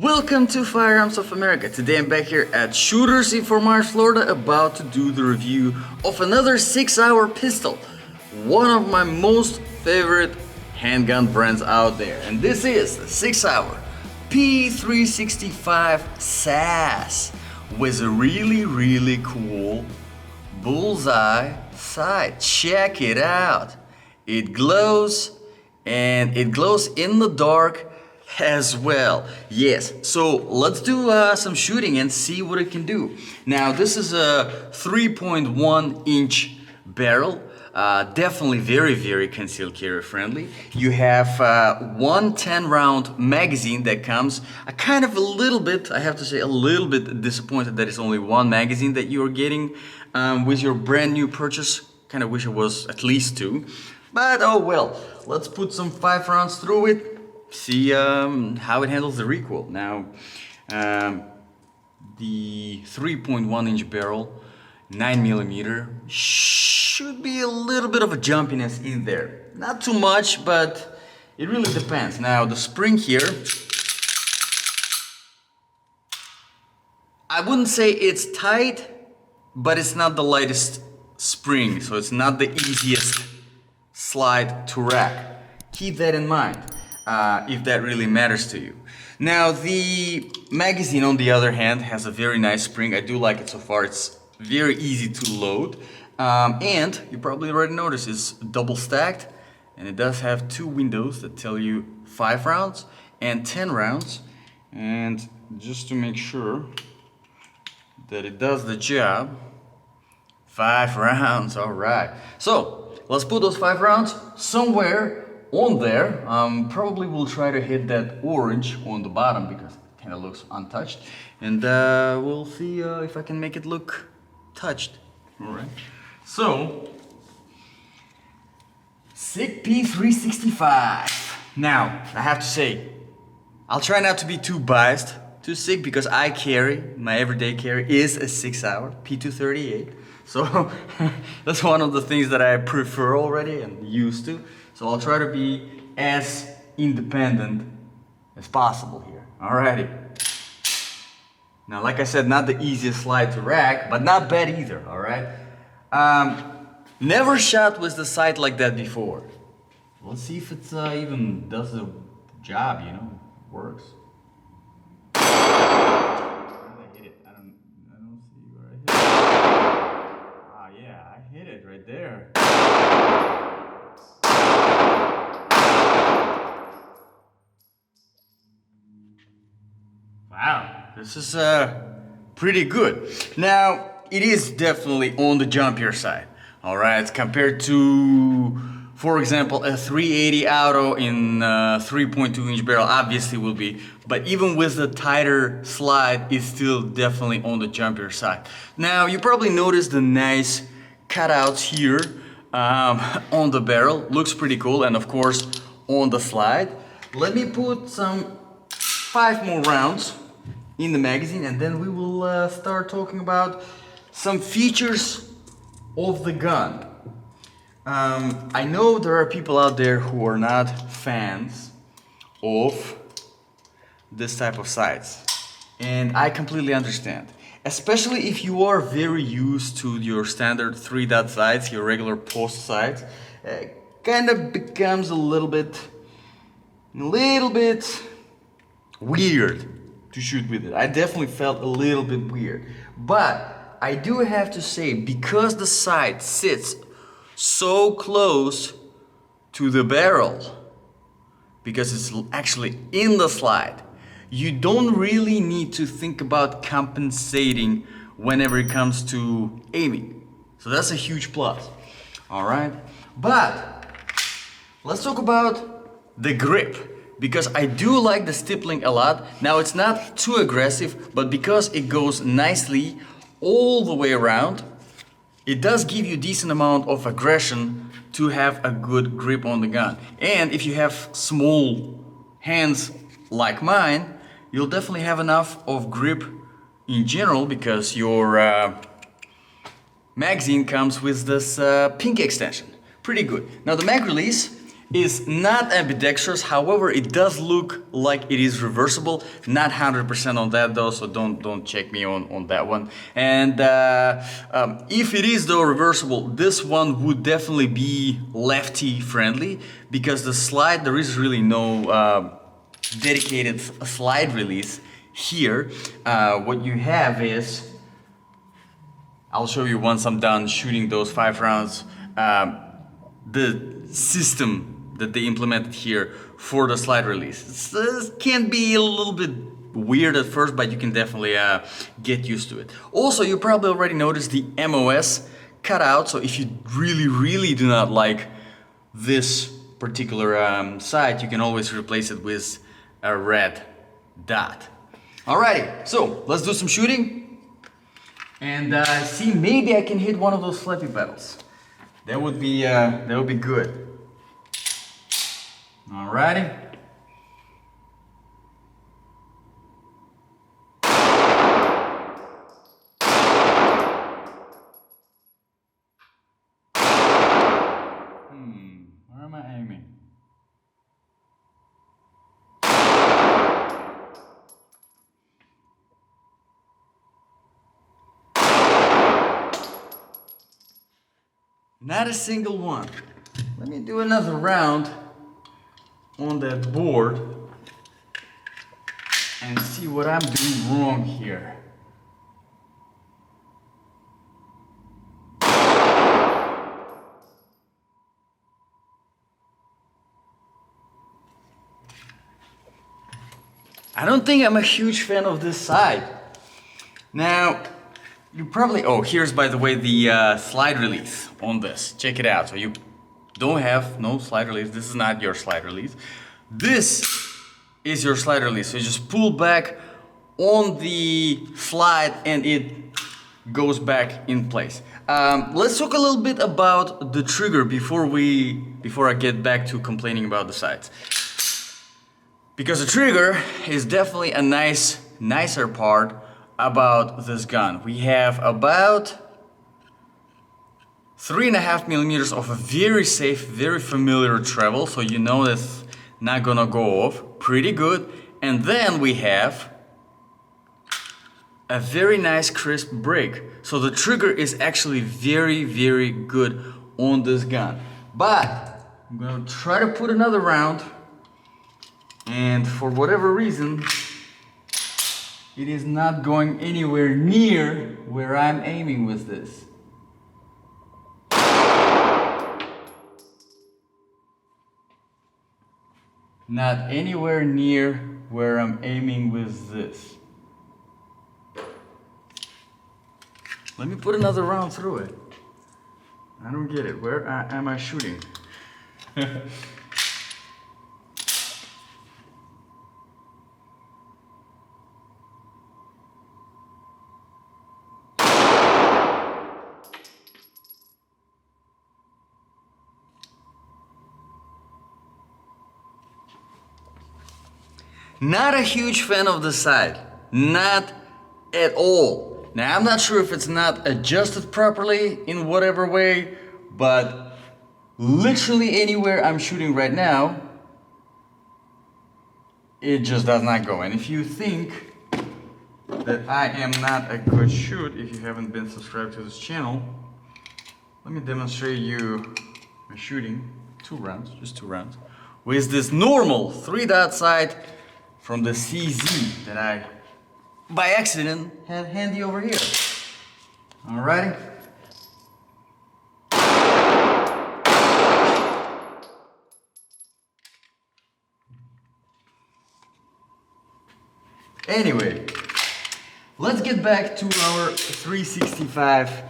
Welcome to Firearms of America. Today I'm back here at Shooters in Fort Myers, Florida, about to do the review of another Sig Sauer pistol. One of my most favorite handgun brands out there. And this is the Sig Sauer P365 SAS with a really cool bullseye sight. Check it out. It glows, and it glows in the dark as well. Yes, so let's do some shooting and see what it can do. Now this is a 3.1 inch barrel, definitely very concealed carry friendly. You have one 10-round magazine that comes. I kind of a little bit, I have to say, a little bit disappointed that it's only one magazine that you are getting with your brand new purchase. Kind of wish it was at least two, but oh well. Let's put some 5 rounds through it. See how it handles the recoil. Now, the 3.1 inch barrel, 9mm, should be a little bit of a jumpiness in there. Not too much, but it really depends. Now, the spring here, I wouldn't say it's tight, but it's not the lightest spring, so it's not the easiest slide to rack. Keep that in mind. If that really matters to you. Now the magazine on the other hand has a very nice spring. I do like it so far. It's very easy to load, and you probably already noticed it's double stacked, and it does have 2 windows that tell you 5 rounds and 10 rounds. And just to make sure that it does the job, 5 rounds. All right, so let's put those 5 rounds somewhere on there. Probably will try to hit that orange on the bottom because it kind of looks untouched, and we'll see if I can make it look touched. All right, so Sig P365. Now I have to say, I'll try not to be too biased to Sig because I carry, my everyday carry is a Sig Sauer P238, so that's one of the things that I prefer already and used to. So I'll try to be as independent as possible here. Alrighty. Now, like I said, not the easiest slide to rack, but not bad either, alright? Never shot with the sight like that before. Let's see if it even does the job, you know, works. Where did I hit it? I don't see where I hit it. Ah, yeah, I hit it right there. Wow, this is pretty good. Now, it is definitely on the jumpier side, all right, compared to, for example, a 380 auto in 3.2 inch barrel obviously will be, but even with the tighter slide, it's still definitely on the jumpier side. Now, you probably noticed the nice cutouts here on the barrel. Looks pretty cool, and of course, on the slide. Let me put some 5 more rounds in the magazine, and then we will start talking about some features of the gun. I know there are people out there who are not fans of this type of sights, and I completely understand, especially if you are very used to your standard 3-dot sights, your regular post sights. Kind of becomes a little bit weird to shoot with it. I definitely felt a little bit weird, but I do have to say, because the sight sits so close to the barrel, because it's actually in the slide, you don't really need to think about compensating whenever it comes to aiming. So that's a huge plus. All right, but let's talk about the grip, because I do like the stippling a lot. Now, it's not too aggressive, but because it goes nicely all the way around, it does give you a decent amount of aggression to have a good grip on the gun. And if you have small hands like mine, you'll definitely have enough of grip in general, because your magazine comes with this pink extension. Pretty good. Now, the mag release is not ambidextrous. However, it does look like it is reversible. Not 100% on that though, so don't check me on that one. And if it is though reversible, this one would definitely be lefty friendly, because the slide, there is really no dedicated slide release here. What you have is, I'll show you once I'm done shooting those 5 rounds, the system that they implemented here for the slide release. It can be a little bit weird at first, but you can definitely get used to it. Also, you probably already noticed the MOS cutout, so if you really do not like this particular sight, you can always replace it with a red dot. Alrighty, so let's do some shooting and see, maybe I can hit one of those flippy pedals. That would be good. Alrighty. Where am I aiming? Not a single one. Let me do another round on that board and see what I'm doing wrong here. I don't think I'm a huge fan of this side. Now, you probably, oh, here's by the way the slide release on this. Check it out. So you don't have no slide release. This is not your slide release. This is your slide release. So you just pull back on the slide and it goes back in place. Let's talk a little bit about the trigger before I get back to complaining about the sides. Because the trigger is definitely a nicer part about this gun. We have about 3.5 millimeters of a very safe, very familiar travel, so you know that's not gonna go off. Pretty good. And then we have a very nice crisp break. So the trigger is actually very good on this gun. But I'm gonna try to put another round, and for whatever reason, it is not going anywhere near where I'm aiming with this. Not anywhere near where I'm aiming with this. Let me put another round through it. I don't get it. Where am I shooting? Not a huge fan of the side, not at all. Now I'm not sure if it's not adjusted properly in whatever way, but literally anywhere I'm shooting right now, it just does not go. And if you think that I am not a good shoot, if you haven't been subscribed to this channel, let me demonstrate you my shooting 2 rounds, just 2 rounds, with this normal 3-dot sight from the CZ that I, by accident, had handy over here. Alrighty. Anyway, let's get back to our 365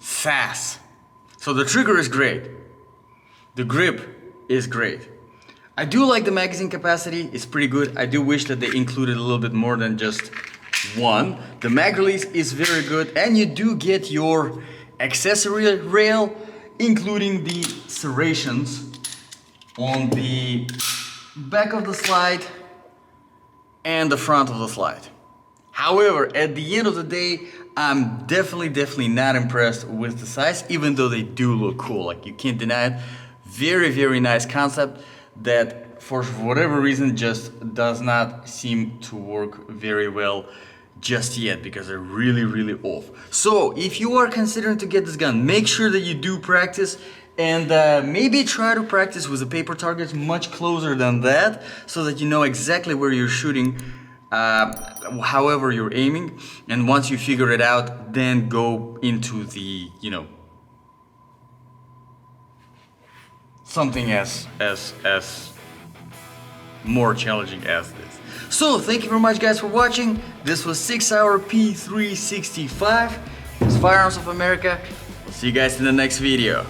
SAS. So the trigger is great. The grip is great. I do like the magazine capacity, it's pretty good. I do wish that they included a little bit more than just one. The mag release is very good, and you do get your accessory rail, including the serrations on the back of the slide and the front of the slide. However, at the end of the day, I'm definitely not impressed with the size, even though they do look cool. Like, you can't deny it. Very, very nice concept that for whatever reason just does not seem to work very well just yet, because they're really, really off. So if you are considering to get this gun, make sure that you do practice, and maybe try to practice with the paper targets much closer than that, so that you know exactly where you're shooting, however you're aiming. And once you figure it out, then go into the, you know, something as more challenging as this. So thank you very much, guys, for watching. This was Sig Sauer P365. It's Firearms of America. I'll see you guys in the next video.